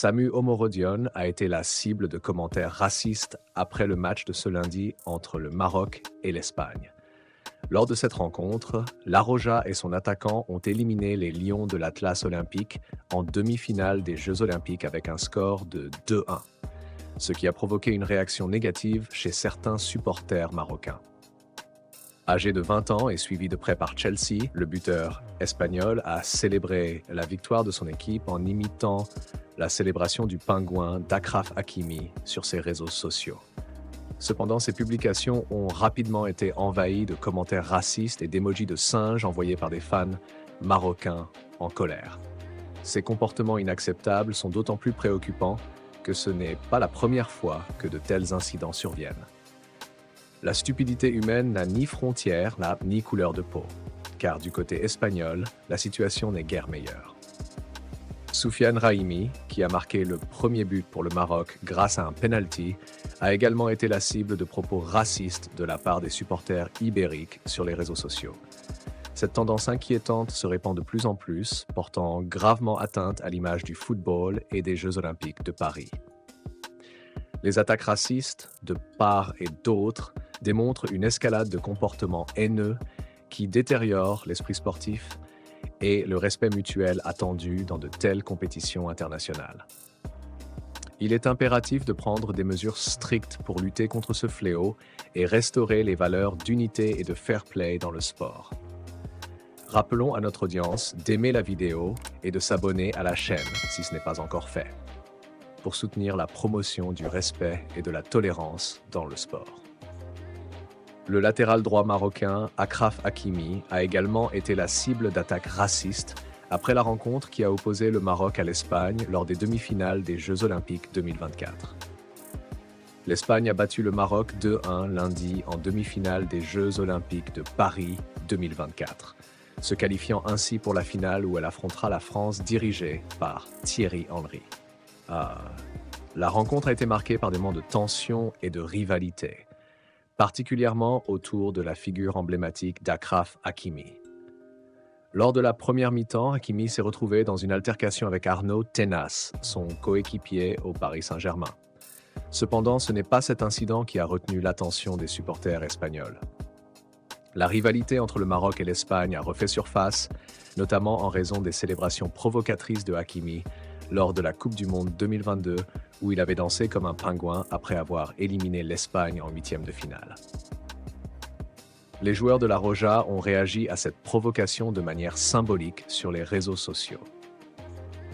Samu Omorodion a été la cible de commentaires racistes après le match de ce lundi entre le Maroc et l'Espagne. Lors de cette rencontre, La Roja et son attaquant ont éliminé les Lions de l'Atlas olympique en demi-finale des Jeux olympiques avec un score de 2-1, ce qui a provoqué une réaction négative chez certains supporters marocains. Âgé de 20 ans et suivi de près par Chelsea, le buteur espagnol a célébré la victoire de son équipe en imitant la célébration du pingouin d'Achraf Hakimi sur ses réseaux sociaux. Cependant, ces publications ont rapidement été envahies de commentaires racistes et d'émojis de singes envoyés par des fans marocains en colère. Ces comportements inacceptables sont d'autant plus préoccupants que ce n'est pas la première fois que de tels incidents surviennent. La stupidité humaine n'a ni frontières, ni couleur de peau, car du côté espagnol, la situation n'est guère meilleure. Soufiane Rahimi, qui a marqué le premier but pour le Maroc grâce à un penalty, a également été la cible de propos racistes de la part des supporters ibériques sur les réseaux sociaux. Cette tendance inquiétante se répand de plus en plus, portant gravement atteinte à l'image du football et des Jeux olympiques de Paris. Les attaques racistes, de part et d'autre, démontrent une escalade de comportements haineux qui détériorent l'esprit sportif et le respect mutuel attendu dans de telles compétitions internationales. Il est impératif de prendre des mesures strictes pour lutter contre ce fléau et restaurer les valeurs d'unité et de fair play dans le sport. Rappelons à notre audience d'aimer la vidéo et de s'abonner à la chaîne si ce n'est pas encore fait, pour soutenir la promotion du respect et de la tolérance dans le sport. Le latéral droit marocain Achraf Hakimi a également été la cible d'attaques racistes après la rencontre qui a opposé le Maroc à l'Espagne lors des demi-finales des Jeux olympiques 2024. L'Espagne a battu le Maroc 2-1 lundi en demi-finale des Jeux olympiques de Paris 2024, se qualifiant ainsi pour la finale où elle affrontera la France dirigée par Thierry Henry. La rencontre a été marquée par des moments de tension et de rivalité, particulièrement autour de la figure emblématique d'Achraf Hakimi. Lors de la première mi-temps, Hakimi s'est retrouvé dans une altercation avec Arnaud Tenas, son coéquipier au Paris Saint-Germain. Cependant, ce n'est pas cet incident qui a retenu l'attention des supporters espagnols. La rivalité entre le Maroc et l'Espagne a refait surface, notamment en raison des célébrations provocatrices de Hakimi lors de la Coupe du Monde 2022, où il avait dansé comme un pingouin après avoir éliminé l'Espagne en huitième de finale. Les joueurs de La Roja ont réagi à cette provocation de manière symbolique sur les réseaux sociaux.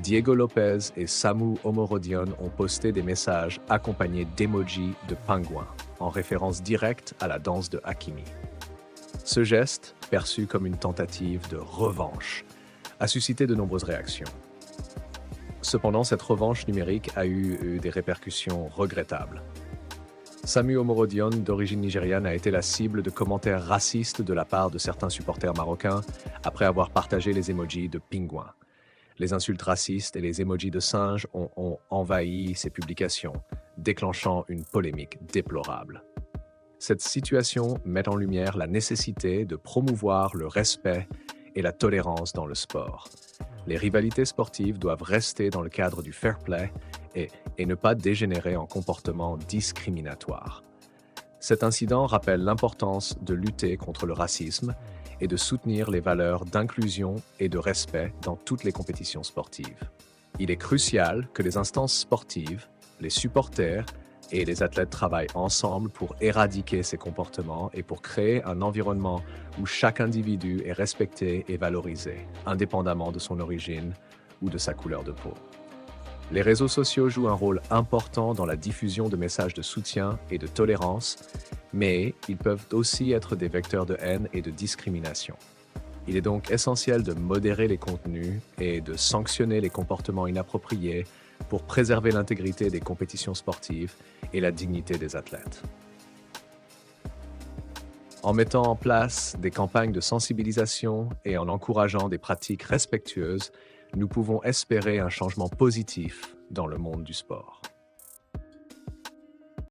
Diego Lopez et Samu Omorodion ont posté des messages accompagnés d'émojis de pingouins, en référence directe à la danse de Hakimi. Ce geste, perçu comme une tentative de revanche, a suscité de nombreuses réactions. Cependant, cette revanche numérique a eu des répercussions regrettables. Samu Omorodion, d'origine nigériane, a été la cible de commentaires racistes de la part de certains supporters marocains après avoir partagé les émojis de pingouins. Les insultes racistes et les émojis de singes ont envahi ses publications, déclenchant une polémique déplorable. Cette situation met en lumière la nécessité de promouvoir le respect et la tolérance dans le sport. Les rivalités sportives doivent rester dans le cadre du fair play et ne pas dégénérer en comportements discriminatoires. Cet incident rappelle l'importance de lutter contre le racisme et de soutenir les valeurs d'inclusion et de respect dans toutes les compétitions sportives. Il est crucial que les instances sportives, les supporters et les athlètes travaillent ensemble pour éradiquer ces comportements et pour créer un environnement où chaque individu est respecté et valorisé, indépendamment de son origine ou de sa couleur de peau. Les réseaux sociaux jouent un rôle important dans la diffusion de messages de soutien et de tolérance, mais ils peuvent aussi être des vecteurs de haine et de discrimination. Il est donc essentiel de modérer les contenus et de sanctionner les comportements inappropriés pour préserver l'intégrité des compétitions sportives et la dignité des athlètes. En mettant en place des campagnes de sensibilisation et en encourageant des pratiques respectueuses, nous pouvons espérer un changement positif dans le monde du sport.